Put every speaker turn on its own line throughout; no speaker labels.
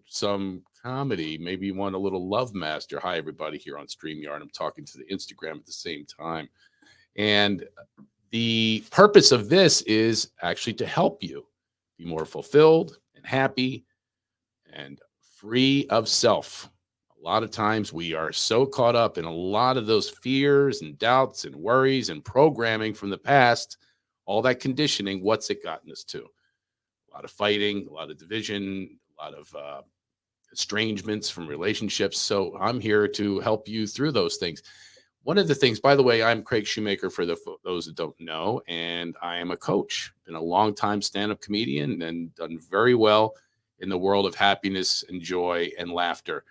some comedy, maybe you want a little love master. Hi, everybody here on StreamYard. I'm talking to the Instagram at the same time. And the purpose of this is actually to help you be more fulfilled and happy and free of self. A lot of times we are so caught up in a lot of those fears and doubts and worries and programming from the past, all that conditioning. What's it gotten us to? A lot of fighting, a lot of division, a lot of estrangements from relationships. So I'm here to help you through those things. One of the things, by the way, I'm Craig Shoemaker for those that don't know, and I am a coach. Been a long time stand-up comedian and done very well in the world of happiness and joy and laughter.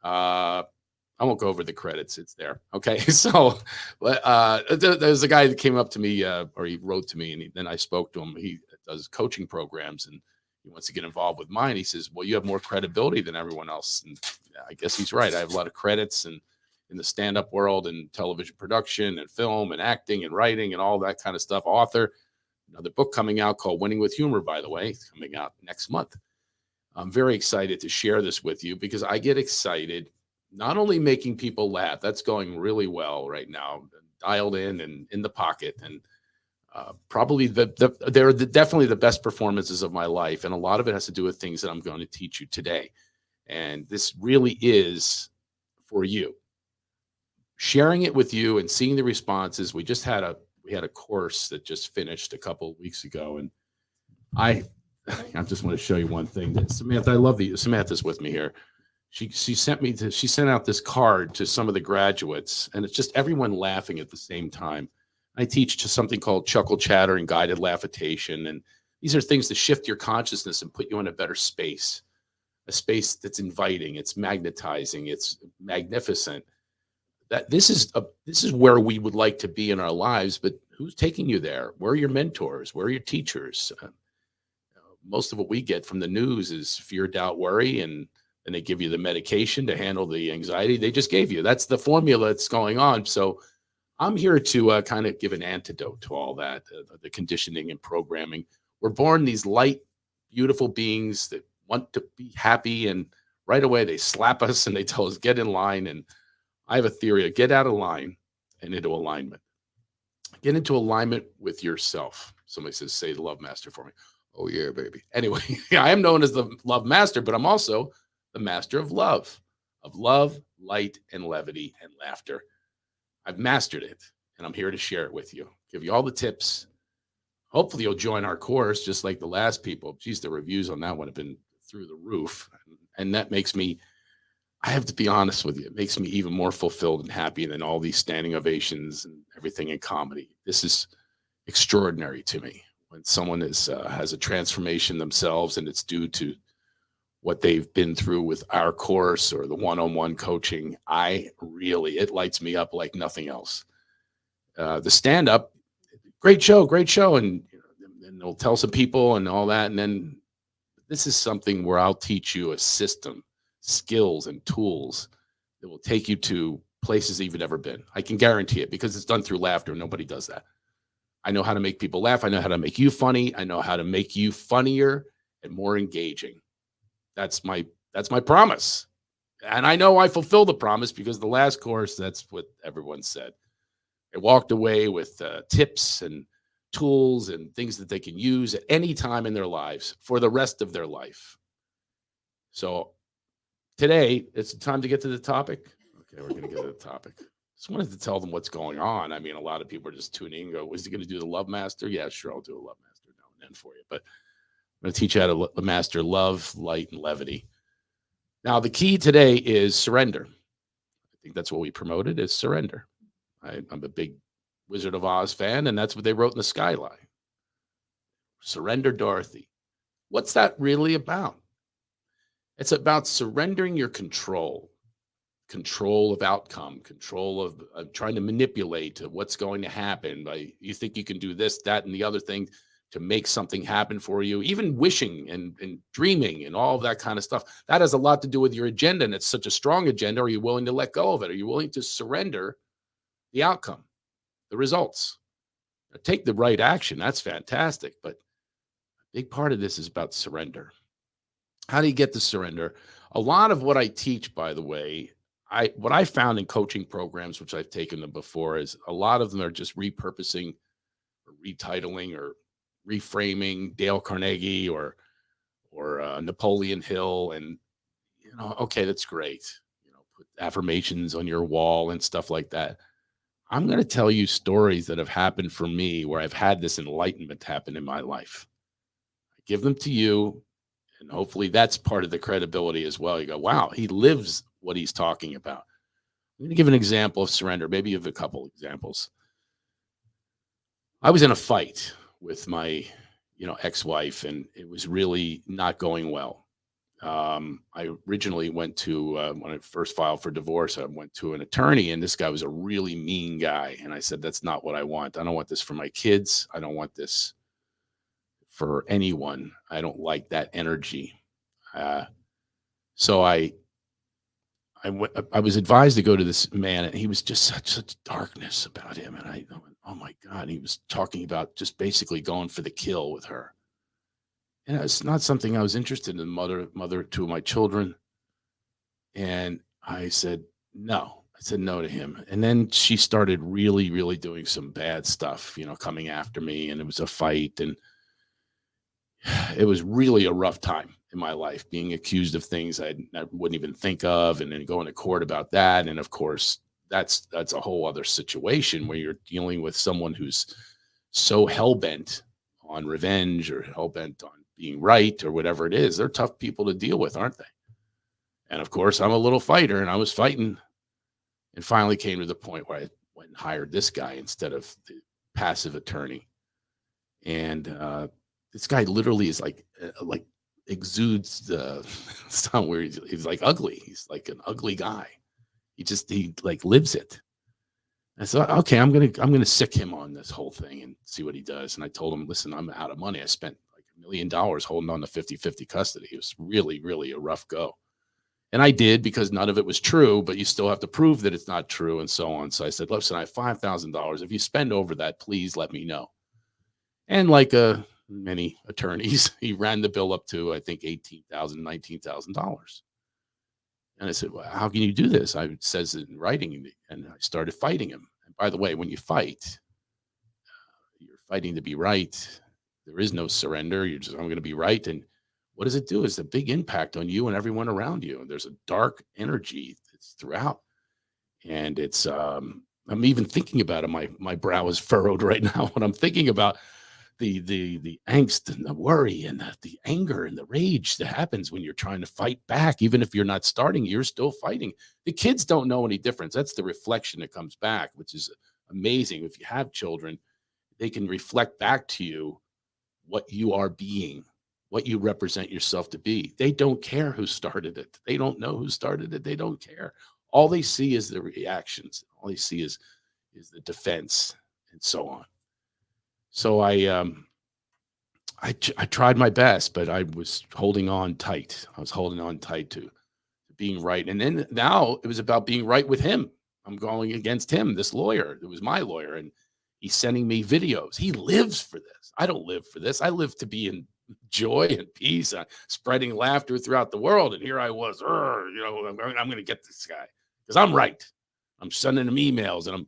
I won't go over the credits; it's there. Okay, so there's a guy that came up to me, or he wrote to me, and then I spoke to him. He does coaching programs, and he wants to get involved with mine. He says, "Well, you have more credibility than everyone else," and I guess he's right. I have a lot of credits and in the stand-up world and television production and film and acting and writing and all that kind of stuff. Author, another book coming out called Winning with Humor, by the way, it's coming out next month. I'm very excited to share this with you because I get excited not only making people laugh, that's going really well right now, dialed in and in the pocket, and probably they're definitely the best performances of my life, and a lot of it has to do with things that I'm going to teach you today, and this really is for you. Sharing it with you and seeing the responses. We had a course that just finished a couple of weeks ago, and I I just want to show you one thing. That Samantha, I love the Samantha's with me here. She sent out this card to some of the graduates, and it's just everyone laughing at the same time. I teach to something called chuckle chatter and guided laughitation, and these are things to shift your consciousness and put you in a better space, a space that's inviting, it's magnetizing, it's magnificent. This is where we would like to be in our lives, but who's taking you there? Where are your mentors? Where are your teachers? Most of what we get from the news is fear, doubt, worry, and they give you the medication to handle the anxiety they just gave you. That's the formula that's going on. So I'm here to kind of give an antidote to all that, the conditioning and programming. We're born these light, beautiful beings that want to be happy, and right away they slap us and they tell us get in line. And I have a theory of get out of line and into alignment. Get into alignment with yourself. Somebody says, say the love master for me. Oh, yeah, baby. Anyway, I am known as the love master, but I'm also the master of love, light, and levity and laughter. I've mastered it, and I'm here to share it with you, give you all the tips. Hopefully, you'll join our course just like the last people. Geez, the reviews on that one have been through the roof. And that makes me, I have to be honest with you, it makes me even more fulfilled and happy than all these standing ovations and everything in comedy. This is extraordinary to me when someone has a transformation themselves and it's due to what they've been through with our course or the one-on-one coaching. It lights me up like nothing else. The stand-up, great show, and they'll tell some people and all that, and then this is something where I'll teach you a system, skills, and tools that will take you to places that you've never been. I can guarantee it because it's done through laughter. Nobody does that. I know how to make people laugh. I know how to make you funny. I know how to make you funnier and more engaging. That's my promise. And I know I fulfill the promise because the last course, that's what everyone said. They walked away with tips and tools and things that they can use at any time in their lives for the rest of their life. So today, it's time to get to the topic. Okay, we're going to get to the topic. Just wanted to tell them what's going on. I mean, a lot of people are just tuning in and go, is he going to do the love master? Yeah, sure, I'll do a love master now and then for you. But I'm going to teach you how to master love, light, and levity. Now, the key today is surrender. I think that's what we promoted is surrender. I'm a big Wizard of Oz fan, and that's what they wrote in the skyline. Surrender, Dorothy. What's that really about? It's about surrendering your control of outcome, control of trying to manipulate what's going to happen. You think you can do this, that, and the other thing to make something happen for you, even wishing and dreaming and all of that kind of stuff. That has a lot to do with your agenda, and it's such a strong agenda. Are you willing to let go of it? Are you willing to surrender the outcome, the results? Now, take the right action. That's fantastic. But a big part of this is about surrender. How do you get the surrender? A lot of what I teach, by the way, what I found in coaching programs, which I've taken them before, is a lot of them are just repurposing or retitling or reframing Dale Carnegie or Napoleon Hill, and okay, that's great. Put affirmations on your wall and stuff like that. I'm going to tell you stories that have happened for me where I've had this enlightenment happen in my life. I give them to you, and hopefully that's part of the credibility as well. You go, wow, he lives what he's talking about. I'm going to give an example of surrender. Maybe you have a couple examples. I was in a fight with my, ex-wife, and it was really not going well. I originally went to, when I first filed for divorce, I went to an attorney, and this guy was a really mean guy. And I said, that's not what I want. I don't want this for my kids. I don't want this for anyone. I don't like that energy. So I was advised to go to this man, and he was just such darkness about him. And I went, oh my God, he was talking about just basically going for the kill with her. And it's not something I was interested in. Mother two of my children. And I said, no. I said no to him. And then she started really, really doing some bad stuff, coming after me. And it was a fight. And it was really a rough time in my life, being accused of things I wouldn't even think of, and then going to court about that. And of course, that's a whole other situation where you're dealing with someone who's so hell-bent on revenge or hell-bent on being right or whatever it is. They're tough people to deal with, aren't they? And of course, I'm a little fighter, and I was fighting, and finally came to the point where I went and hired this guy instead of the passive attorney. And this guy literally is like exudes the sound where he's like ugly. He's like an ugly guy. He like lives it. I said, okay, I'm gonna sick him on this whole thing and see what he does. And I told him, listen, I'm out of money. I spent like $1 million holding on to 50-50 custody. It was really, really a rough go. And I did, because none of it was true, but you still have to prove that it's not true and so on. So I said, listen, I have $5,000. If you spend over that, please let me know. And like many attorneys, he ran the bill up to, I think, $18,000, $19,000. And I said, well, how can you do this? It says it in writing. And I started fighting him. And by the way, when you fight, you're fighting to be right. There is no surrender. You're just, I'm going to be right. And what does it do? It's a big impact on you and everyone around you. And there's a dark energy that's throughout. And it's, I'm even thinking about it. My brow is furrowed right now when I'm thinking about the angst and the worry and the anger and the rage that happens when you're trying to fight back. Even if you're not starting, you're still fighting. The kids don't know any difference. That's the reflection that comes back, which is amazing. If you have children, they can reflect back to you what you are being, what you represent yourself to be. They don't care who started it. They don't know who started it. They don't care. All they see is the reactions. All they see is the defense and so on. So I tried my best, but I was holding on tight. I was holding on tight to being right. And then now it was about being right with him. I'm going against him, this lawyer. It was my lawyer, and he's sending me videos. He lives for this. I don't live for this. I live to be in joy and peace, spreading laughter throughout the world. And here I was, I'm going to get this guy because I'm right. I'm sending him emails, and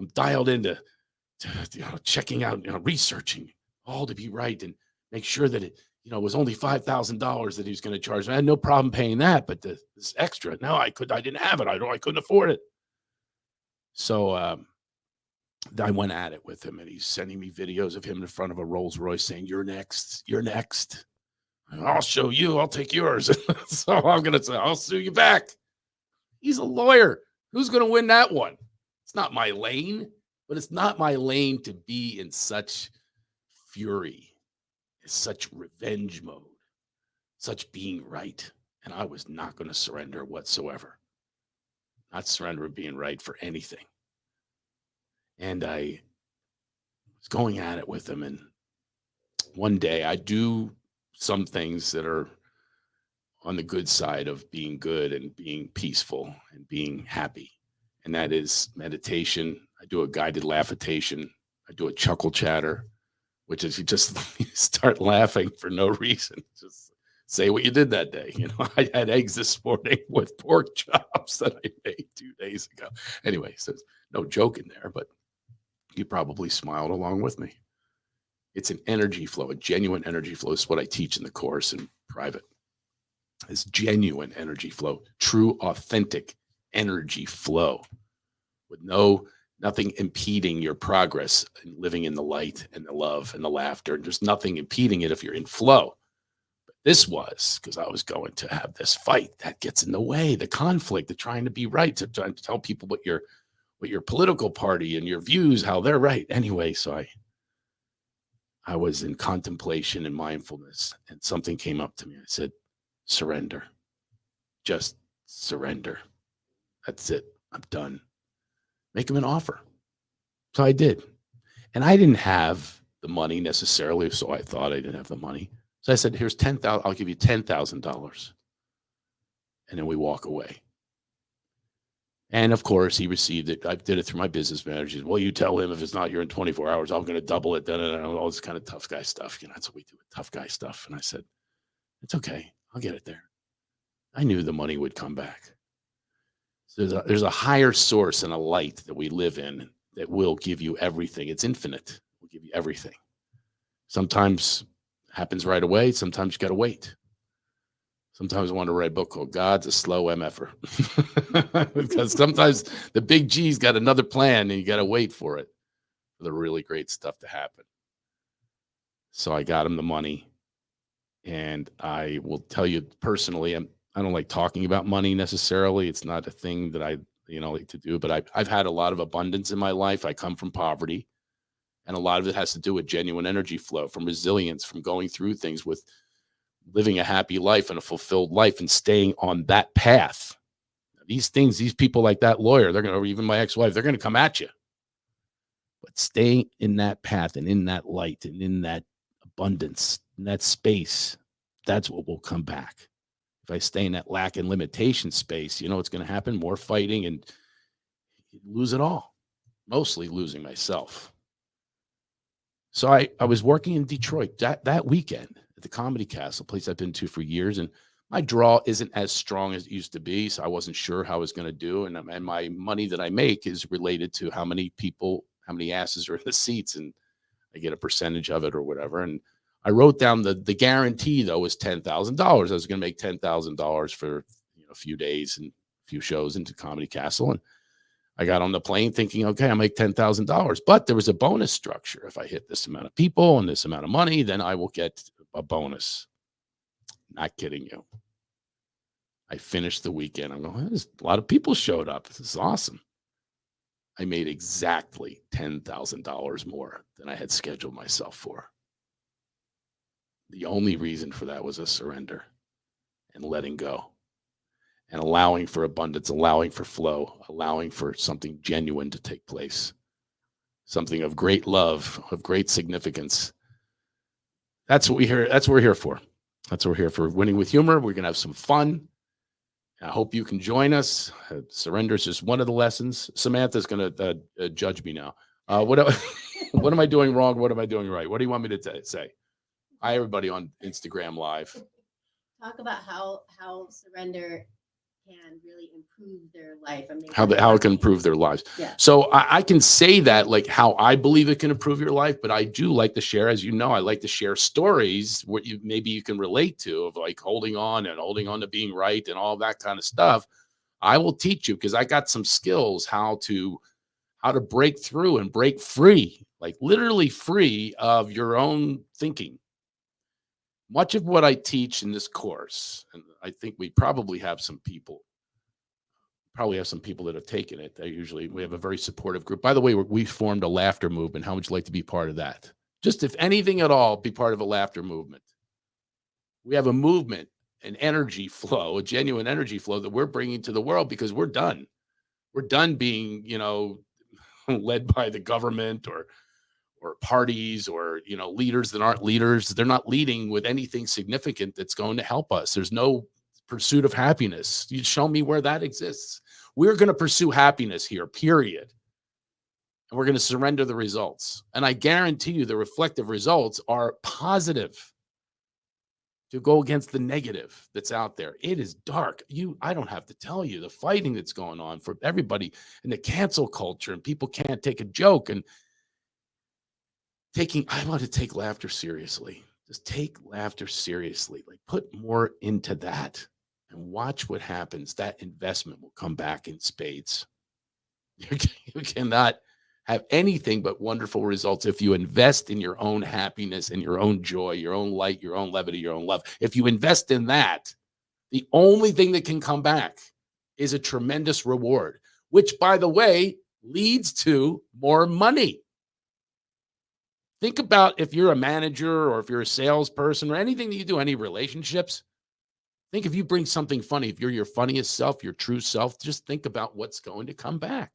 I'm dialed into checking out, researching all to be right and make sure that it, was only $5,000 that he was going to charge. I had no problem paying that, but this extra, no, I didn't have it. I couldn't afford it. So I went at it with him, and he's sending me videos of him in front of a Rolls Royce saying, you're next. I'll show you. I'll take yours. So I'm going to say, I'll sue you back. He's a lawyer. Who's going to win that one? It's not my lane. But it's not my lane to be in such fury, such revenge mode, such being right. And I was not going to surrender whatsoever. Not surrender being right for anything. And I was going at it with him. And one day I do some things that are on the good side of being good and being peaceful and being happy. And that is meditation. I do a guided laughitation. I do a chuckle chatter, which is you just start laughing for no reason. Just Say what you did that day. I had eggs this morning with pork chops that I made 2 days ago. Anyway, so no joke in there, but you probably smiled along with me. It's an energy flow, a genuine energy flow. Is what I teach in the course in private. It's genuine energy flow, true, authentic energy flow with nothing impeding your progress and living in the light and the love and the laughter. There's nothing impeding it if you're in flow. But this was because I was going to have this fight that gets in the way, the conflict, the trying to be right, to trying to tell people what your political party and your views, how they're right. Anyway, so I was in contemplation and mindfulness, and something came up to me. I said, surrender. Just surrender. That's it. I'm done. Make him an offer. So I did. And I didn't have the money necessarily, so I thought I didn't have the money. So I said, here's $10,000. I'll give you $10,000. And then we walk away. And of course, he received it. I did it through my business manager. He said, well, you tell him if it's not here in 24 hours, I'm going to double it. All this kind of tough guy stuff. That's what we do with tough guy stuff. And I said, it's okay. I'll get it there. I knew the money would come back. So there's a higher source and a light that we live in that will give you everything. It's infinite. It will give you everything. Sometimes it happens right away. Sometimes you got to wait. Sometimes I want to write a book called God's a Slow MFer. Because sometimes the big G's got another plan and you got to wait for it, for the really great stuff to happen. So I got him the money. And I will tell you personally, I don't like talking about money necessarily. It's not a thing that I like to do, but I've had a lot of abundance in my life. I come from poverty, and a lot of it has to do with genuine energy flow, from resilience, from going through things, with living a happy life and a fulfilled life and staying on that path. These things, these people like that lawyer, or even my ex-wife, they're going to come at you. But staying in that path and in that light and in that abundance, in that space, that's what will come back. If I stay in that lack and limitation space, what's going to happen? More fighting and lose it all, mostly losing myself. So I was working in Detroit that weekend at the Comedy Castle, place I've been to for years. And my draw isn't as strong as it used to be. So I wasn't sure how I was going to do. And my money that I make is related to how many asses are in the seats. And I get a percentage of it or whatever. And I wrote down the guarantee, though, was $10,000. I was going to make $10,000 for a few days and a few shows into Comedy Castle. And I got on the plane thinking, okay, I'll make $10,000. But there was a bonus structure. If I hit this amount of people and this amount of money, then I will get a bonus. Not kidding you. I finished the weekend. I'm going, a lot of people showed up. This is awesome. I made exactly $10,000 more than I had scheduled myself for. The only reason for that was a surrender and letting go and allowing for abundance, allowing for flow, allowing for something genuine to take place, something of great love, of great significance. That's what we're here for. That's what we're here for. Winning with humor. We're going to have some fun. I hope you can join us. Surrender is just one of the lessons. Samantha's going to judge me now. What am I doing wrong? What am I doing right? What do you want me to say? Hi, everybody on Instagram Live.
Talk about how surrender can really improve their life.
How it can improve their lives.
Yeah.
So I can say that, like, how I believe it can improve your life, but I do like to share, as you know, I like to share stories what maybe you can relate to, of like holding on to being right and all that kind of stuff. I will teach you, because I got some skills how to break through and break free, like literally free of your own thinking. Much of what I teach in this course, and I think we probably have some people that have taken it. We have a very supportive group. By the way, we formed a laughter movement. How would you like to be part of that? Just, if anything at all, be part of a laughter movement. We have a movement, an energy flow, a genuine energy flow that we're bringing to the world, because we're done. We're done being, led by the government or parties or leaders that aren't leaders. They're not leading with anything significant that's going to help us. There's no pursuit of happiness. You show me where that exists. We're going to pursue happiness here, period. And we're going to surrender the results. And I guarantee you the reflective results are positive. to go against the negative that's out there. It is dark. I don't have to tell you the fighting that's going on for everybody and the cancel culture, and people can't take a joke and I want to take laughter seriously. Just take laughter seriously. Like, put more into that and watch what happens. That investment will come back in spades. You cannot have anything but wonderful results if you invest in your own happiness and your own joy, your own light, your own levity, your own love. If you invest in that, the only thing that can come back is a tremendous reward, which, by the way, leads to more money. Think about if you're a manager or if you're a salesperson or anything that you do, any relationships. Think if you bring something funny, if you're your funniest self, your true self, just think about what's going to come back.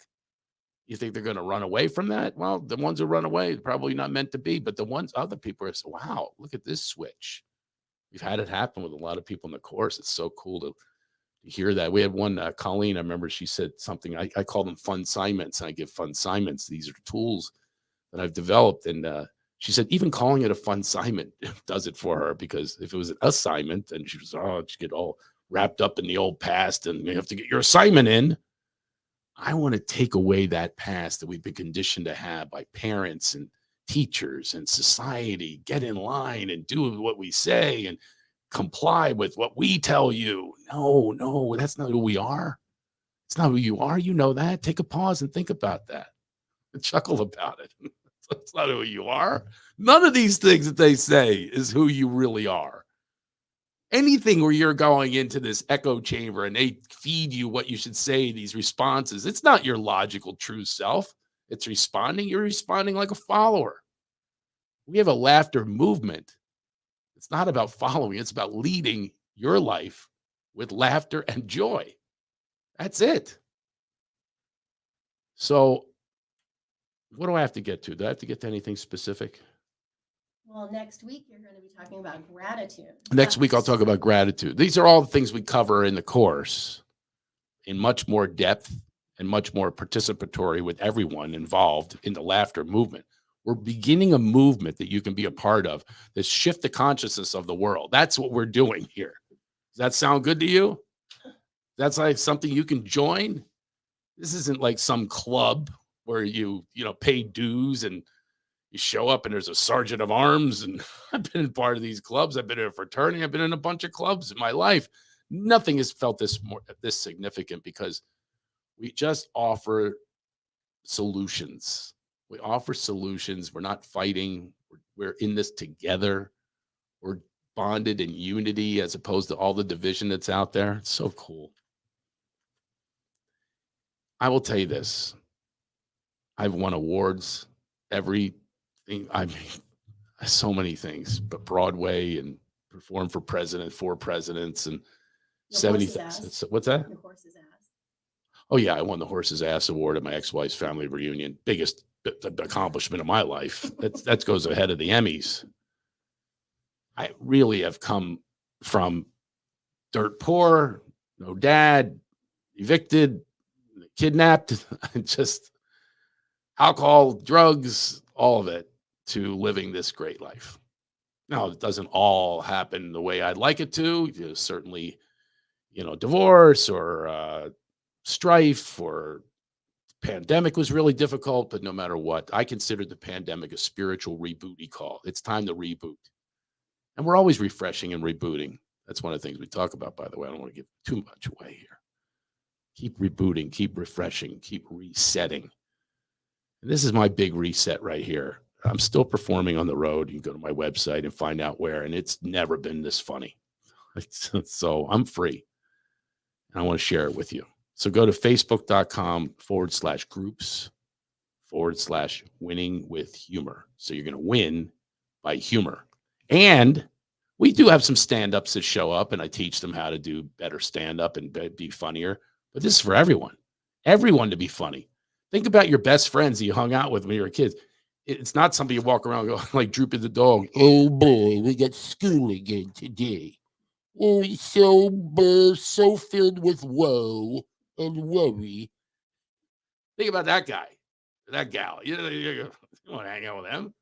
You think they're going to run away from that? Well, the ones who run away, probably not meant to be, but the ones, other people are, wow, look at this switch. We've had it happen with a lot of people in the course. It's so cool to hear that. We had one, Colleen, I remember she said something, I call them fun assignments. I give fun assignments. These are tools that I've developed. And she said, even calling it a fun assignment does it for her, because if it was an assignment, then she was, she'd get all wrapped up in the old past and you have to get your assignment in. I want to take away that past that we've been conditioned to have by parents and teachers and society. Get in line and do what we say and comply with what we tell you. No, that's not who we are. It's not who you are. You know that. Take a pause and think about that and chuckle about it. That's not who you are. None of these things that they say is who you really are. Anything where you're going into this echo chamber and they feed you what you should say, these responses, it's not your logical true self. It's responding. You're responding like a follower. We have a laughter movement. It's not about following. It's about leading your life with laughter and joy. That's it. So what do I have to get to? Do I have to get to anything specific?
Well, next week you're going to be talking about gratitude.
Next week, I'll talk about gratitude. These are all the things we cover in the course in much more depth and much more participatory with everyone involved in the laughter movement. We're beginning a movement that you can be a part of that shift the consciousness of the world. That's what we're doing here. Does that sound good to you? That's like something you can join. This isn't like some club where you pay dues and you show up and there's a sergeant of arms. And I've been in part of these clubs. I've been in a fraternity. I've been in a bunch of clubs in my life. Nothing has felt this significant, because we just offer solutions. We offer solutions. We're not fighting. We're in this together. We're bonded in unity as opposed to all the division that's out there. It's so cool. I will tell you this. I've won awards, everything. I mean, so many things, but Broadway and performed for presidents and 70,000. What's that?
Your horse's ass.
Oh yeah. I won the horse's ass award at my ex-wife's family reunion. Biggest accomplishment of my life. That goes ahead of the Emmys. I really have come from dirt poor, no dad, evicted, kidnapped, just alcohol, drugs, all of it, to living this great life. Now, it doesn't all happen the way I'd like it to. There's certainly, divorce or strife, or pandemic was really difficult, but no matter what, I consider the pandemic a spiritual rebooty call. It's time to reboot. And we're always refreshing and rebooting. That's one of the things we talk about, by the way. I don't want to give too much away here. Keep rebooting, keep refreshing, keep resetting. And this is my big reset right here. I'm still performing on the road. You can go to my website and find out where, and it's never been this funny. So I'm free, and I want to share it with you. So go to facebook.com/groups/winning with humor. So you're going to win by humor. And we do have some stand-ups that show up, and I teach them how to do better stand-up and be funnier. But this is for everyone to be funny. Think about your best friends that you hung out with when you were kids. It's not something you walk around and go like Droopy the dog. Oh boy, we got school again today. Oh, so filled with woe and worry. Think about that guy, that gal. You want to hang out with them.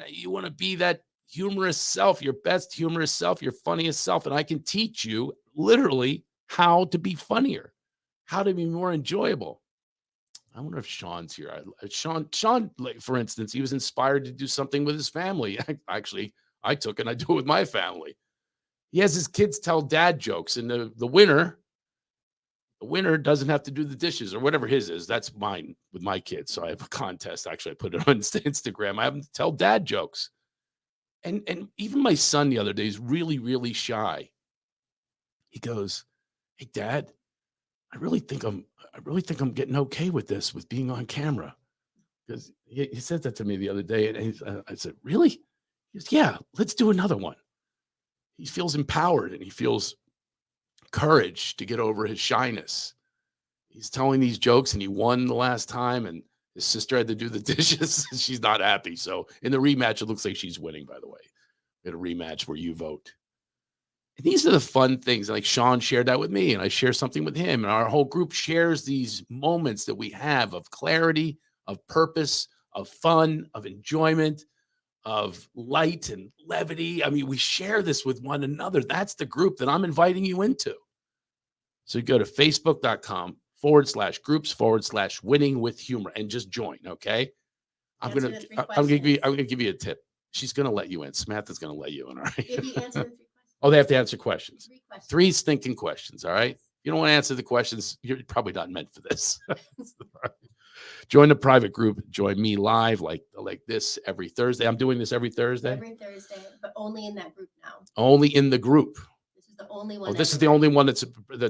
You want to be that humorous self, your best humorous self, your funniest self. And I can teach you literally how to be funnier, how to be more enjoyable. I wonder if Sean's here. Sean, like, for instance, he was inspired to do something with his family. Actually, I took it and I do it with my family. He has his kids tell dad jokes, and the winner doesn't have to do the dishes or whatever his is. That's mine with my kids. So I have a contest. Actually, I put it on Instagram. I have them tell dad jokes. And even my son the other day is really, really shy. He goes, "Hey, Dad, I really think I'm getting okay with this, with being on camera." Because he said that to me the other day, and I said, "Really?" He goes, "Yeah, let's do another one." He feels empowered and he feels courage to get over his shyness. He's telling these jokes, and he won the last time, and his sister had to do the dishes. She's not happy. So in the rematch, it looks like she's winning, by the way. We had a rematch where you vote. And these are the fun things. Like Sean shared that with me, and I share something with him. And our whole group shares these moments that we have of clarity, of purpose, of fun, of enjoyment, of light and levity. I mean, we share this with one another. That's the group that I'm inviting you into. So you go to facebook.com/groups/winning with humor and just join. Okay. I'm going to give you a tip. She's going to let you in. Samantha's going to let you in. All right.
If you answer the 3 questions.
Oh, they have to answer questions.
3 questions.
3 stinking questions. All right. You don't want to answer the questions. You're probably not meant for this. Join the private group. Join me live like this every Thursday. I'm doing this every Thursday.
Every Thursday, but only in that group now.
Only in the group.
This is the only one.
Oh, this is the only one that's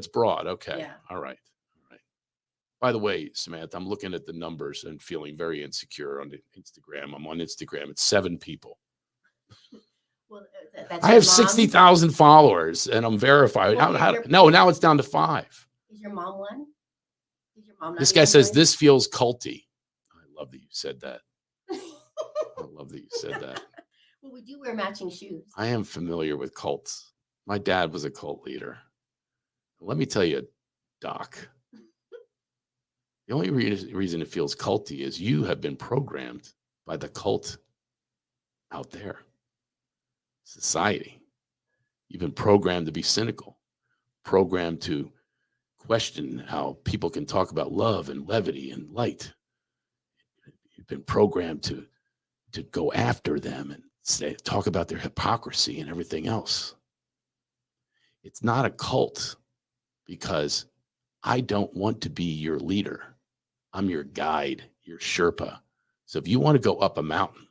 broad. Okay.
Yeah.
All right. All right. By the way, Samantha, I'm looking at the numbers and feeling very insecure on Instagram. I'm on Instagram. It's 7 people.
Well, that's
I have 60,000 followers and I'm verified.
Well,
No, now it's down to 5.
Is your mom one? Is your mom not
This guy says
join?
this feels culty. I love that you said that. I love that you said that.
Well, we do wear matching shoes.
I am familiar with cults. My dad was a cult leader. Let me tell you, Doc, the only reason it feels culty is you have been programmed by the cult out there. Society. You've been programmed to be cynical, programmed to question how people can talk about love and levity and light. You've been programmed to go after them and talk about their hypocrisy and everything else. It's not a cult because I don't want to be your leader. I'm your guide, your Sherpa. So if you want to go up a mountain,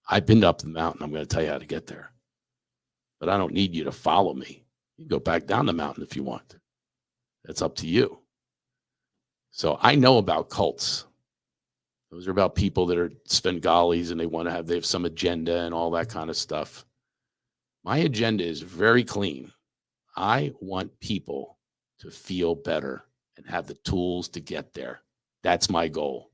I've been up the mountain. I'm going to tell you how to get there. But I don't need you to follow me. You can go back down the mountain if you want. That's up to you. So I know about cults. Those are about people that are Svengalis and they have some agenda and all that kind of stuff. My agenda is very clean. I want people to feel better and have the tools to get there. That's my goal.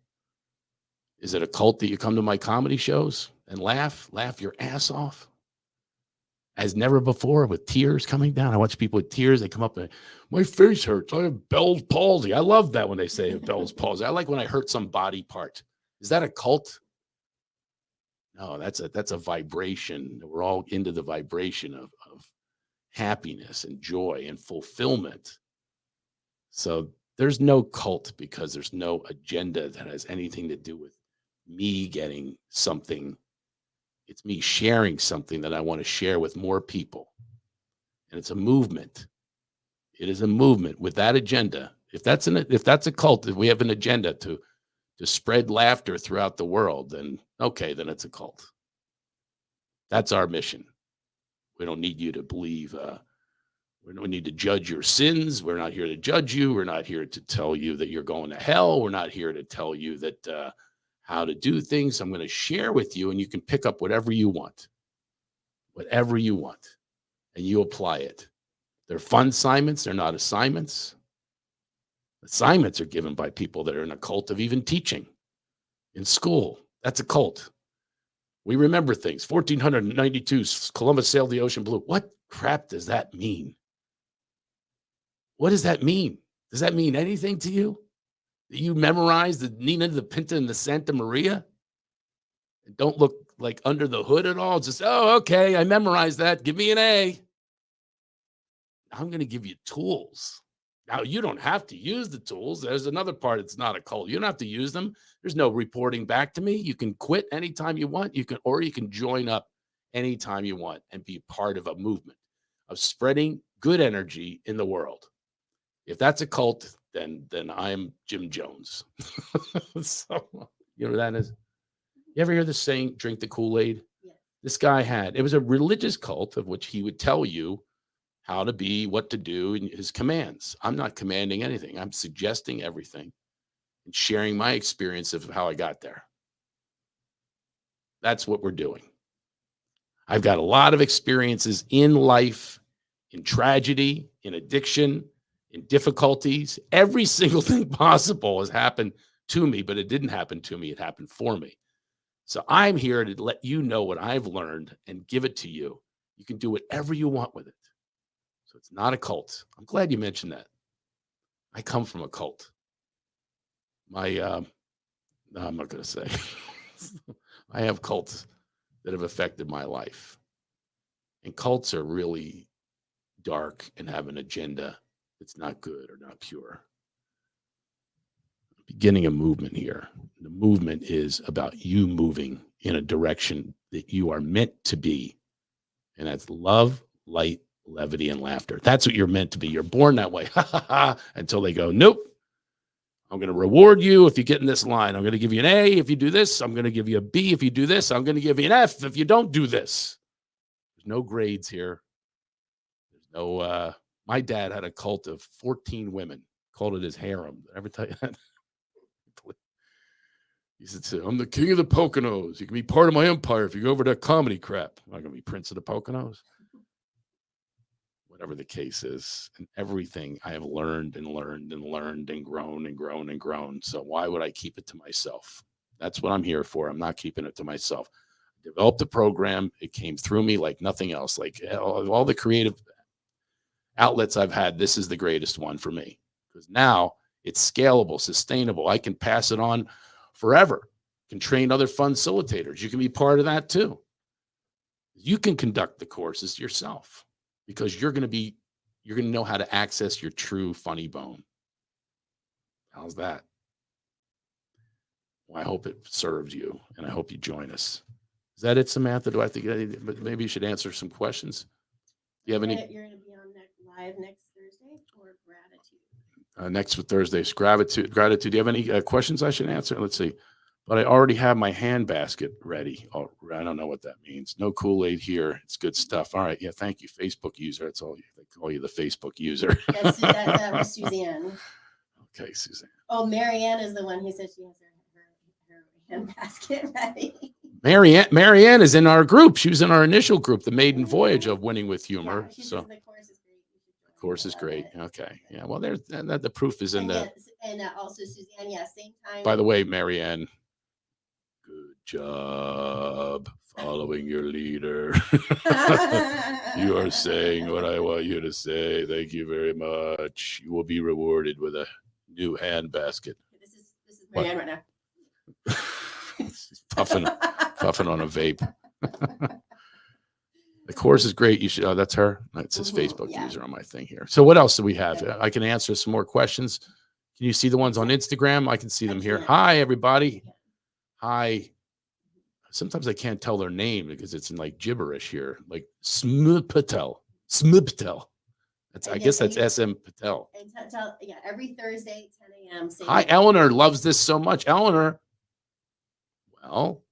Is it a cult that you come to my comedy shows and laugh your ass off? As never before, with tears coming down. I watch people with tears. They come up and, my face hurts. I have Bell's palsy. I love that when they say Bell's palsy. I like when I hurt some body part. Is that a cult? No, that's a vibration. We're all into the vibration of happiness and joy and fulfillment. So there's no cult because there's no agenda that has anything to do with me getting something. It's me sharing something that I want to share with more people. And it's a movement. It is a movement with that agenda. If that's a cult, if we have an agenda to spread laughter throughout the world, then okay, then it's a cult. That's our mission. We don't need you to believe. We don't need to judge your sins. We're not here to judge you. We're not here to tell you that you're going to hell. We're not here to tell you that how to do things. I'm going to share with you, and you can pick up whatever you want, and you apply it. They're fun assignments. They're not assignments. Assignments are given by people that are in a cult of even teaching in school. That's a cult. We remember things. 1492, Columbus sailed the ocean blue. What crap does that mean? What does that mean? Does that mean anything to you? You memorize the Nina, the Pinta, and the Santa Maria? And don't look like under the hood at all. Just, oh, okay, I memorized that. Give me an A. I'm going to give you tools. Now, you don't have to use the tools. There's another part. It's not a cult. You don't have to use them. There's no reporting back to me. You can quit anytime you want. You can join up anytime you want and be part of a movement of spreading good energy in the world. If that's a cult, then I'm Jim Jones. So, you know what that is? You ever hear the saying, drink the Kool-Aid?
Yeah.
This guy it was a religious cult of which he would tell you how to be, what to do, and his commands. I'm not commanding anything. I'm suggesting everything and sharing my experience of how I got there. That's what we're doing. I've got a lot of experiences in life, in tragedy, in addiction, in difficulties. Every single thing possible has happened to me, but it didn't happen to me. It happened for me. So I'm here to let you know what I've learned and give it to you. You can do whatever you want with it. So it's not a cult. I'm glad you mentioned that. I come from a cult. No, I'm not going to say. I have cults that have affected my life. And cults are really dark and have an agenda that's not good or not pure. Beginning a movement here. The movement is about you moving in a direction that you are meant to be. And that's love, light, levity, and laughter. That's what you're meant to be. You're born that way. Until they go, nope. I'm going to reward you if you get in this line. I'm going to give you an A if you do this. I'm going to give you a B if you do this. I'm going to give you an F if you don't do this. There's no grades here. There's no, my dad had a cult of 14 women, called it his harem. Did I ever tell you that? He said, I'm the king of the Poconos. You can be part of my empire if you go over that comedy crap. I'm not going to be prince of the Poconos. Whatever the case is, and everything I have learned and learned and learned and grown and grown and grown. So why would I keep it to myself? That's what I'm here for. I'm not keeping it to myself. I developed a program. It came through me like nothing else. Like all the creative outlets I've had, this is the greatest one for me because now it's scalable, sustainable. I can pass it on forever. Can train other fun facilitators. You can be part of that too. You can conduct the courses yourself. Because you're going to know how to access your true funny bone. How's that? Well, I hope it serves you, and I hope you join us. Is that it, Samantha? Do I have to get? But maybe you should answer some questions. Do you have any?
You're going to be on live next Thursday for gratitude.
Next Thursday is gratitude. Do you have any questions I should answer? Let's see. But I already have my hand basket ready. Oh, I don't know what that means. No Kool-Aid here. It's good stuff. All right. Yeah. Thank you. Facebook user. That's all they call you, the Facebook user.
Yes, that was Suzanne.
Okay, Suzanne.
Oh, Marianne is the one who said she has her hand basket ready.
Marianne is in our group. She was in our initial group, the maiden voyage of Winning with Humor.
Yeah,
so
the course is great.
The course is great. Okay. Yeah. Well, there's the proof is in the.
And also Suzanne, yeah, same time.
By the way, Marianne, good job following your leader. You are saying what I want you to say. Thank you very much. You will be rewarded with a new hand basket.
This is Marianne right now.
She's puffing on a vape. The course is great. You should. Oh, that's her. It says Facebook user on my thing here. So what else do we have? I can answer some more questions. Can you see the ones on Instagram? I can see them here. Hi, everybody. Hi. Sometimes I can't tell their name because it's in like gibberish here. Like Smpatel. I guess that's SM Patel.
And every Thursday, 10 a.m.
Hi, Eleanor loves this so much. Eleanor, well,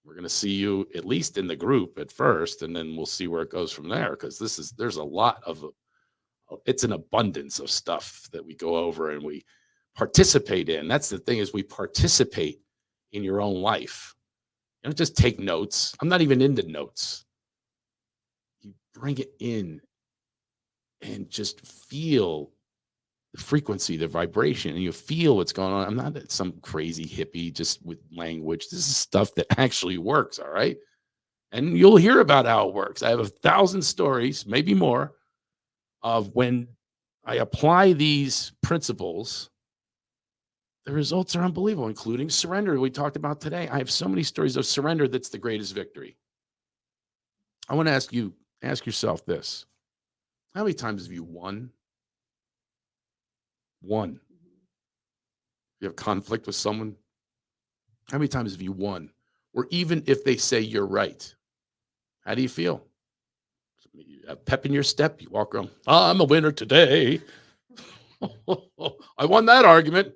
we're going to see you at least in the group at first, and then we'll see where it goes from there because there's a lot of, it's an abundance of stuff that we go over and we participate in. That's the thing is we participate in your own life. You don't just take notes. I'm not even into notes. You bring it in and just feel the frequency, the vibration, and you feel what's going on. I'm not some crazy hippie just with language. This is stuff that actually works, all right? And you'll hear about how it works. I have 1,000 stories, maybe more, of when I apply these principles, The results are unbelievable, including surrender we talked about today. I have so many stories of surrender. That's the greatest victory. I want to ask yourself this. How many times have you won? Won. You have conflict with someone? How many times have you won? Or even if they say you're right, how do you feel? You have pep in your step. You walk around, I'm a winner today. I won that argument.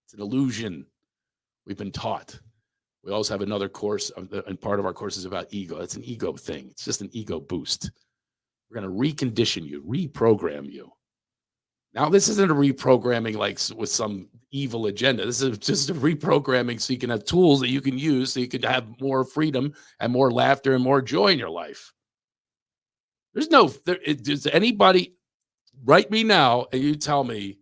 It's an illusion. We've been taught. We also have another course, and part of our course is about ego. It's an ego thing. It's just an ego boost. We're going to recondition you, reprogram you. Now, this isn't a reprogramming like with some evil agenda. This is just a reprogramming so you can have tools that you can use so you can have more freedom and more laughter and more joy in your life. Does anybody write me now and you tell me,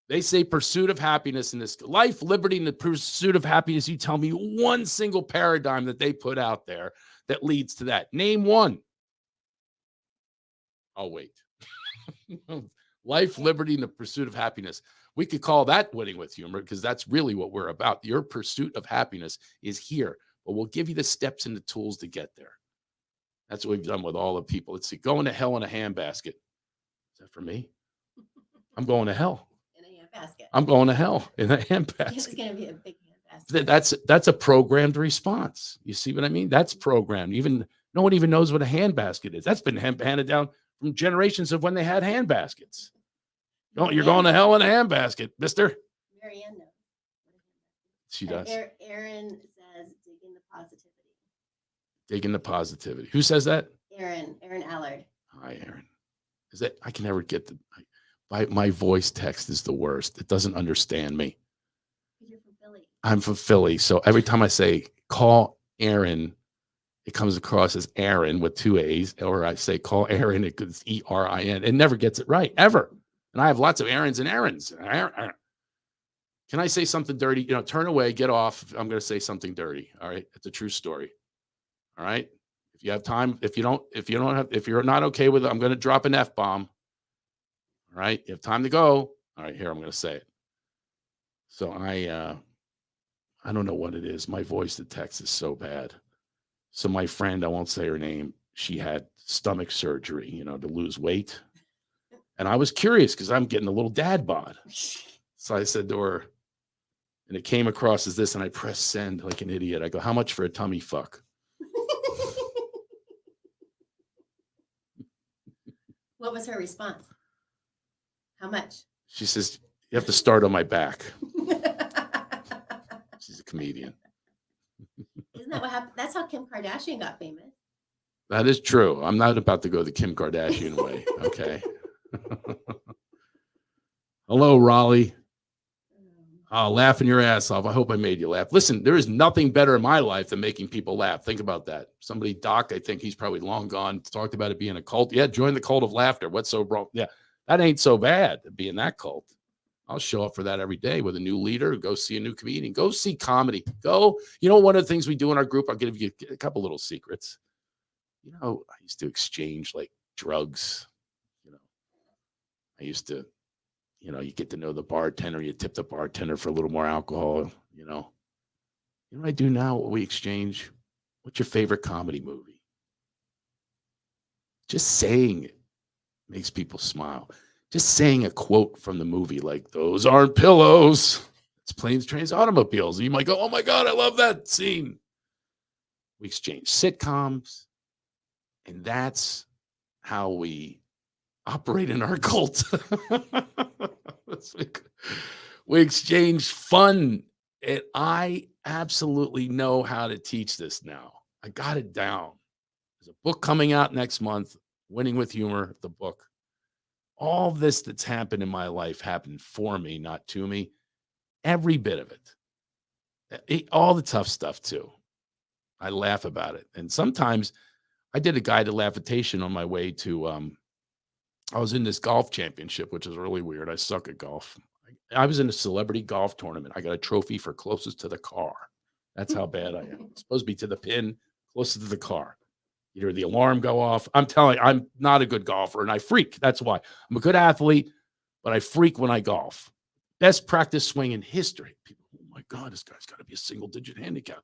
they say pursuit of happiness in this life, liberty, and the pursuit of happiness. You tell me one single paradigm that they put out there that leads to that. Name one. I'll wait. Life, liberty, and the pursuit of happiness. We could call that winning with humor because that's really what we're about. Your pursuit of happiness is here, but we'll give you the steps and the tools to get there. That's what we've done with all the people. Let's see, going to hell in a handbasket. Is that for me? I'm going to hell.
Basket.
I'm going to hell in a handbasket.
It's going to be a big handbasket.
That's a programmed response. You see what I mean? That's programmed. Even no one even knows what a handbasket is. That's been handed down from generations of when they had handbaskets. You're going to hell in a handbasket, mister.
Marianne knows.
She does.
Aaron says, digging the positivity.
Digging the positivity. Who says that?
Aaron Allard.
Hi, Aaron. Is that I can never get my voice text is the worst. It doesn't understand me.
You're from Philly.
I'm from Philly. So every time I say call Aaron, it comes across as Aaron with two A's, or I say call Aaron, it goes ERIN. It never gets it right, ever. And I have lots of Aarons and Aarons. Can I say something dirty? Turn away, get off. I'm going to say something dirty. All right. It's a true story. All right. If you have time, if you're not okay with it, I'm going to drop an F-bomb. All right. You have time to go. All right. Here, I'm going to say it. So I don't know what it is. My voice to text is so bad. So my friend, I won't say her name, she had stomach surgery, to lose weight. And I was curious because I'm getting a little dad bod. So I said to her, and it came across as this, and I pressed send like an idiot. I go, how much for a tummy fuck?
What was her response? How much?
She says, you have to start on my back. She's a comedian.
Isn't that what happened? That's how Kim Kardashian got famous.
That is true. I'm not about to go the Kim Kardashian way. Okay. Hello, Raleigh. Laughing your ass off. I hope I made you laugh. Listen, there is nothing better in my life than making people laugh. Think about that. Somebody, Doc, I think he's probably long gone, talked about it being a cult. Yeah, join the cult of laughter. What's so wrong? Yeah, that ain't so bad to be in that cult. I'll show up for that every day with a new leader. Go see a new comedian. Go see comedy. One of the things we do in our group, I'll give you a couple little secrets. I used to exchange like drugs. I used to, you get to know the bartender. You tip the bartender for a little more alcohol. You know what I do now? We exchange. What's your favorite comedy movie? Just saying it makes people smile. Just saying a quote from the movie like, those aren't pillows. It's planes, trains, automobiles. And you might go, oh my God, I love that scene. We exchange sitcoms. And that's how we operate in our cult. We exchange fun. And I absolutely know how to teach this now. I got it down. There's a book coming out next month, Winning with Humor, the book. All this that's happened in my life happened for me, not to me. Every bit of it. All the tough stuff too. I laugh about it. And sometimes I did a guided laughitation on my way to, I was in this golf championship, which is really weird. I suck at golf. I was in a celebrity golf tournament. I got a trophy for closest to the car. That's how bad I am. It's supposed to be to the pin, closest to the car. You hear the alarm go off. I'm telling you, I'm not a good golfer, and I freak. That's why. I'm a good athlete, but I freak when I golf. best practice swing in history. People, oh my God, this guy's got to be a single-digit handicap.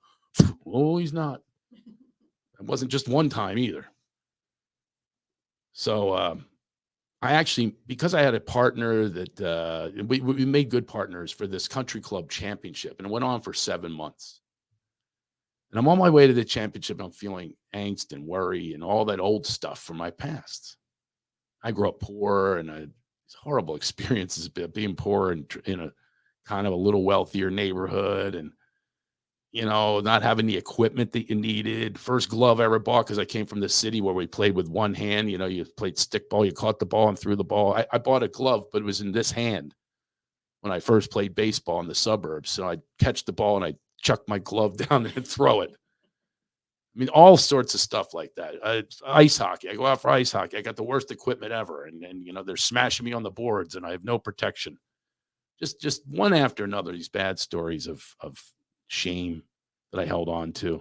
Oh, he's not. It wasn't just one time either. So I actually, because I had a partner that we made good partners for this country club championship, and it went on for 7 months. And I'm on my way to the championship, and I'm feeling angst and worry and all that old stuff from my past. I grew up poor, and I had these horrible experiences being poor and in a kind of a little wealthier neighborhood, and not having the equipment that you needed. First glove I ever bought, because I came from the city where we played with one hand. You played stickball, you caught the ball and threw the ball. I bought a glove, but it was in this hand when I first played baseball in the suburbs. So I'd catch the ball and I'd chuck my glove down and throw it. I mean, all sorts of stuff like that. Ice hockey. I go out for ice hockey. I got the worst equipment ever. And they're smashing me on the boards and I have no protection. Just one after another, these bad stories of shame that I held on to.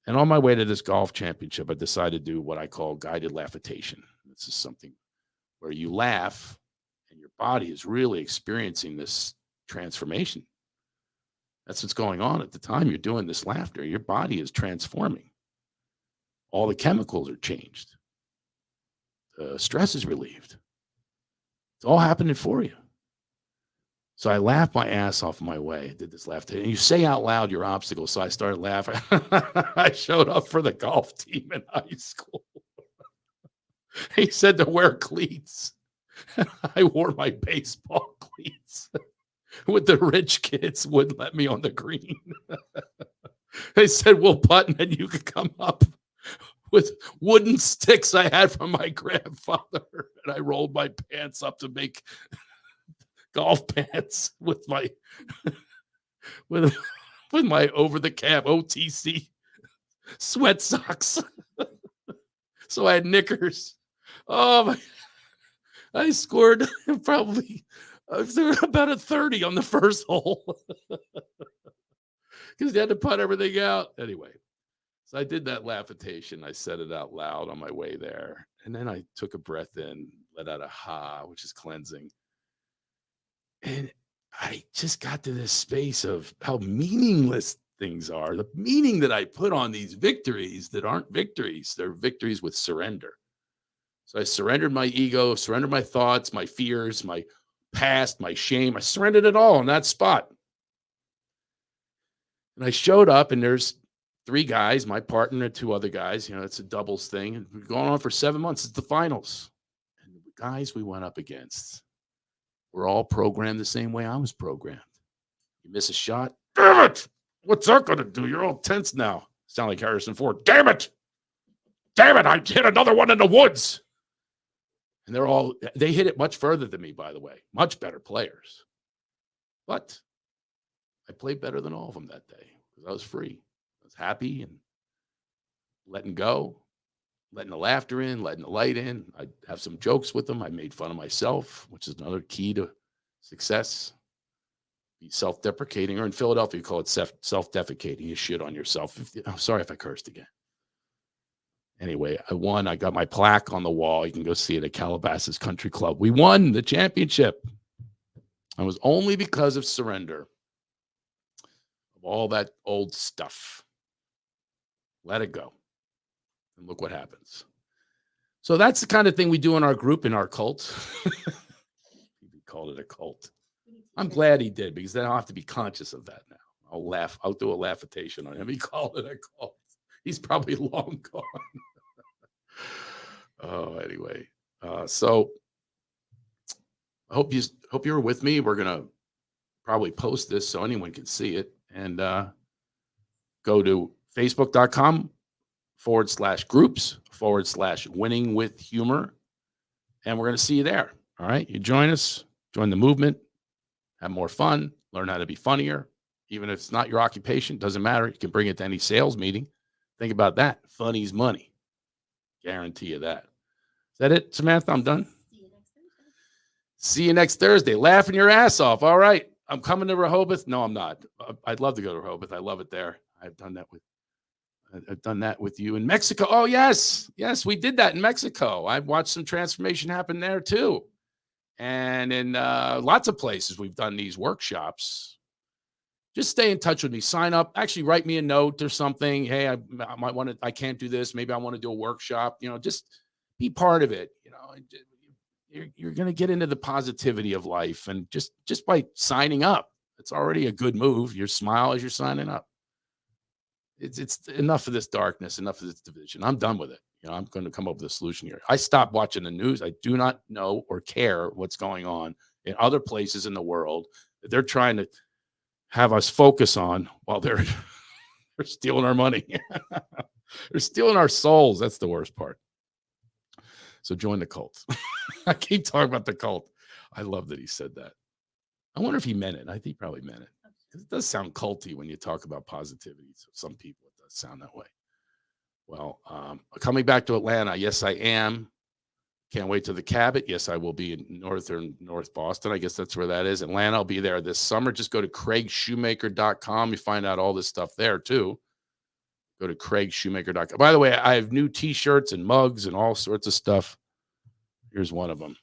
And on my way to this golf championship, I decided to do what I call guided laughitation. This is something where you laugh and your body is really experiencing this transformation. That's what's going on at the time you're doing this laughter. Your body is transforming. All the chemicals are changed. The stress is relieved. It's all happening for you. So I laughed my ass off my way. I did this laughter. And you say out loud your obstacles. So I started laughing. I showed up for the golf team in high school. He said to wear cleats. I wore my baseball cleats. With the rich kids wouldn't let me on the green. They said, we'll putt and then you could come up with wooden sticks I had from my grandfather. And I rolled my pants up to make golf pants with my with my over the calf OTC sweat socks. So I had knickers. Oh my! I scored probably about a 30 on the first hole because they had to putt everything out. Anyway, so I did that laughitation. I said it out loud on my way there, and then I took a breath in, let out a ha, which is cleansing. And I just got to this space of how meaningless things are. The meaning that I put on these victories that aren't victories. They're victories with surrender. So I surrendered my ego, surrendered my thoughts, my fears, my past, my shame. I surrendered it all in that spot. And I showed up, and there's 3 guys, my partner and 2 other guys. It's a doubles thing. And we're going on for 7 months. It's the finals. And the guys we went up against, we're all programmed the same way I was programmed. You miss a shot, damn it! What's that going to do? You're all tense now. Sound like Harrison Ford. Damn it! Damn it! I hit another one in the woods. And they hit it much further than me, by the way. Much better players. But I played better than all of them that day because I was free. I was happy and letting go. Letting the laughter in, letting the light in. I have some jokes with them. I made fun of myself, which is another key to success. Be self-deprecating, or in Philadelphia, you call it self-defecating. You shit on yourself. I'm sorry if I cursed again. Anyway, I won. I got my plaque on the wall. You can go see it at Calabasas Country Club. We won the championship. It was only because of surrender of all that old stuff. Let it go. And look what happens. So that's the kind of thing we do in our group, in our cult. He called it a cult. I'm glad he did, because then I'll have to be conscious of that now. I'll laugh. I'll do a laughitation on him. He called it a cult. He's probably long gone. Oh, anyway. So I hope you were with me. We're going to probably post this so anyone can see it. And go to facebook.com/groups/winning with humor. And we're going to see you there. All right. You join us, join the movement, have more fun, learn how to be funnier. Even if it's not your occupation, doesn't matter. You can bring it to any sales meeting. Think about that. Funny's money. Guarantee you that. Is that it, Samantha? I'm done. See you next Thursday. Laughing your ass off. All right. I'm coming to Rehoboth. No, I'm not. I'd love to go to Rehoboth. I love it there. I've done that with you in Mexico. Oh, yes. Yes, we did that in Mexico. I've watched some transformation happen there too. And in lots of places we've done these workshops. Just stay in touch with me. Sign up. Actually, write me a note or something. Hey, I might want to. I can't do this. Maybe I want to do a workshop. Just be part of it. You're going to get into the positivity of life, and just by signing up, it's already a good move. You smile as you're signing up. It's enough of this darkness, enough of this division. I'm done with it. I'm going to come up with a solution here. I stopped watching the news. I do not know or care what's going on in other places in the world that they're trying to have us focus on while they're stealing our money. They're stealing our souls. That's the worst part. So join the cult. I keep talking about the cult. I love that he said that. I wonder if he meant it. I think he probably meant it. It does sound culty when you talk about positivity. So some people, it does sound that way. Well, coming back to Atlanta, yes, I am. Can't wait to the Cabot. Yes, I will be in North Boston. I guess that's where that is. Atlanta, I'll be there this summer. Just go to craigshoemaker.com. You find out all this stuff there, too. Go to craigshoemaker.com. By the way, I have new T-shirts and mugs and all sorts of stuff. Here's one of them.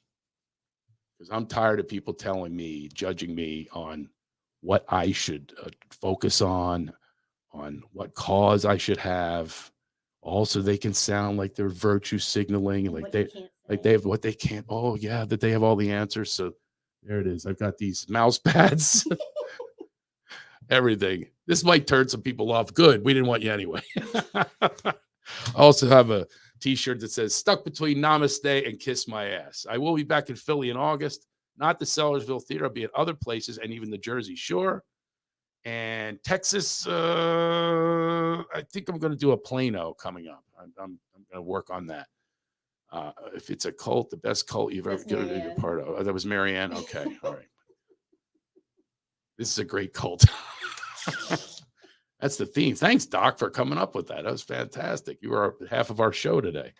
Because I'm tired of people telling me, judging me on what I should focus on what cause I should have. Also, they can sound like they're virtue signaling, like they have what they can't. Oh, yeah, that they have all the answers. So there it is. I've got these mouse pads, everything. This might turn some people off. Good. We didn't want you anyway. I also have a T-shirt that says "Stuck between Namaste and Kiss My Ass." I will be back in Philly in August. Not the Sellersville Theater. I'll be at other places and even the Jersey Shore. And Texas, I think I'm going to do a Plano coming up. I'm going to work on that. If it's a cult, the best cult you've ever been a part of. Oh, that was Marianne? Okay. All right. This is a great cult. That's the theme. Thanks, Doc, for coming up with that. That was fantastic. You were half of our show today.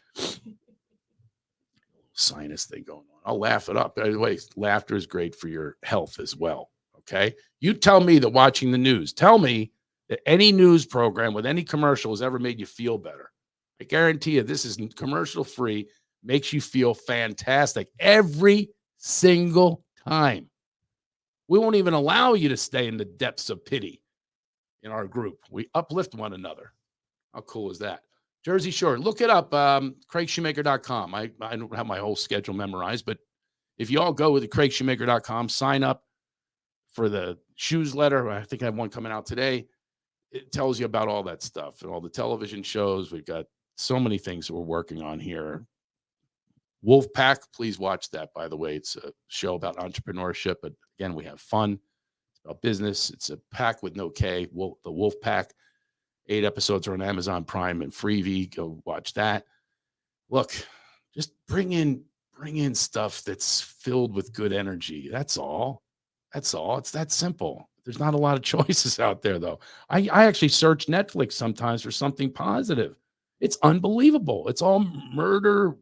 Sinus thing going on. I'll laugh it up. By the way, laughter is great for your health as well. Okay. You tell me that watching the news, tell me that any news program with any commercial has ever made you feel better. I guarantee you this is commercial free, makes you feel fantastic every single time. We won't even allow you to stay in the depths of pity in our group. We uplift one another. How cool is that? Jersey Shore. Look it up. craigshoemaker.com. I don't have my whole schedule memorized, but if you all go with the craigshoemaker.com, sign up for the shoes letter. I think I have one coming out today. It tells you about all that stuff and all the television shows. We've got so many things that we're working on here. Wolfpack, please watch that, by the way. It's a show about entrepreneurship, but again, we have fun. It's about business. It's a pack with no K, the Wolfpack. 8 episodes are on Amazon Prime and Freevee. Go watch that. Look, just bring in stuff that's filled with good energy. That's all. That's all. It's that simple. There's not a lot of choices out there, though. I actually search Netflix sometimes for something positive. It's unbelievable. It's all murder,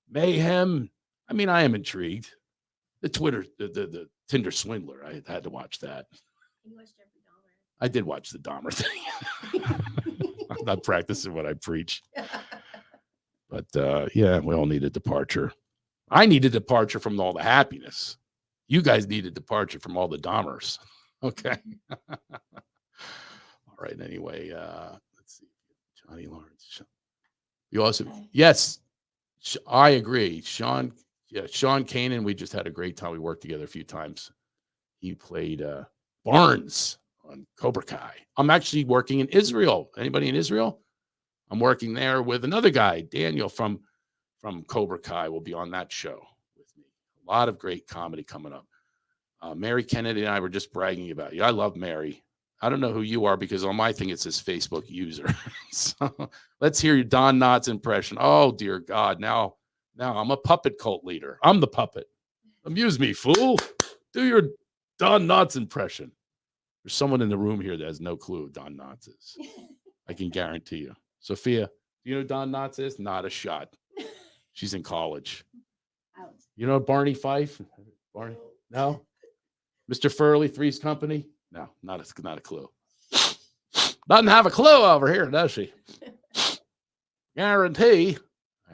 mayhem. I mean, I am intrigued. The Tinder swindler. I had to watch that.
You watched Jeffrey Dahmer.
I did watch the Dahmer thing. I'm not practicing what I preach. But yeah, we all need a departure. I need a departure from all the happiness. You guys need a departure from all the Dahmers. Okay. All right. Anyway, let's see. Johnny Lawrence. You also, yes, I agree. Sean Kanan, we just had a great time. We worked together a few times. He played Barnes on Cobra Kai. I'm actually working in Israel. Anybody in Israel? I'm working there with another guy, Daniel from Cobra Kai will be on that show with me. A lot of great comedy coming up. Mary Kennedy and I were just bragging about you. I love Mary. I don't know who you are because on my thing it says Facebook user. So let's hear your Don Knotts impression. Oh, dear God. Now I'm a puppet cult leader. I'm the puppet. Amuse me, fool. Do your Don Knotts impression. There's someone in the room here that has no clue who Don Knotts is. I can guarantee you. Sophia, do you know who Don Knotts is? Not a shot. She's in college.
Out.
You know Barney Fife? Barney? No? Mr. Furley, Three's Company? No, not a clue. Doesn't have a clue over here, does she? Guarantee.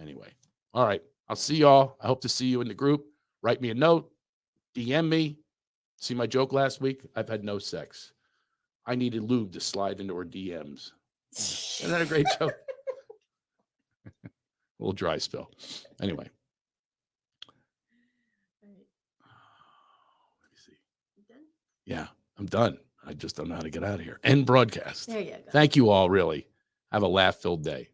Anyway, all right. I'll see y'all. I hope to see you in the group. Write me a note. DM me. See my joke last week? I've had no sex. I needed lube to slide into her DMs. Isn't that a great joke? A little dry spell. Anyway.
Right.
Let me see.
You done?
Yeah, I'm done. I just don't know how to get out of here. End broadcast.
There you go.
Thank you all, really. Have a laugh-filled day.